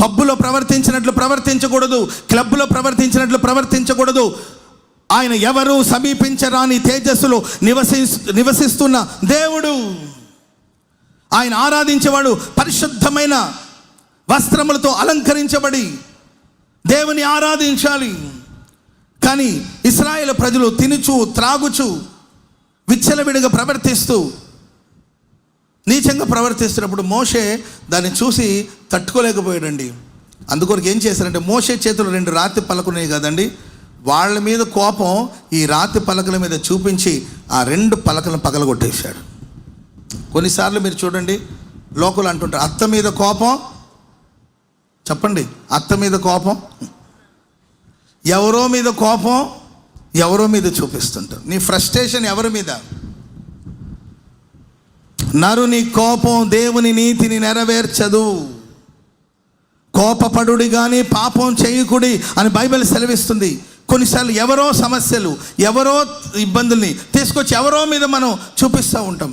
పబ్బులో ప్రవర్తించినట్లు ప్రవర్తించకూడదు, క్లబ్లో ప్రవర్తించినట్లు ప్రవర్తించకూడదు. ఆయన ఎవరు సమీపించరాని తేజస్సులో నివసిస్తున్న దేవుడు. ఆయన ఆరాధించేవాడు పరిశుద్ధమైన వస్త్రములతో అలంకరించబడి దేవుని ఆరాధించాలి. కానీ ఇశ్రాయేలు ప్రజలు తినుచు త్రాగుచు విచ్చలవిడిగా ప్రవర్తిస్తూ నీచంగా ప్రవర్తిస్తున్నప్పుడు మోషే దాన్ని చూసి తట్టుకోలేకపోయాడండి. అందుకొరకు ఏం చేశారంటే, మోషే చేతులు 2 రాతి పలకలు ఉన్నాయి కదండి, వాళ్ళ మీద కోపం ఈ రాతి పలకల మీద చూపించి ఆ 2 పలకలను పగలగొట్టేశాడు. కొన్నిసార్లు మీరు చూడండి, లోకలు అంటుంటారు అత్త మీద కోపం. చెప్పండి, అత్త మీద కోపం, ఎవరో మీద కోపం, ఎవరో మీద చూపిస్తుంటారు. నీ ఫ్రస్ట్రేషన్ ఎవరి మీద? నరుని కోపం దేవుని నీతిని నెరవేర్చదు. కోపపడుడి కానీ పాపం చేయకుడి అని బైబిల్ సెలవిస్తుంది. కొన్నిసార్లు ఎవరో సమస్యలు, ఎవరో ఇబ్బందుల్ని తీసుకొచ్చి ఎవరో మీద మనం చూపిస్తూ ఉంటాం.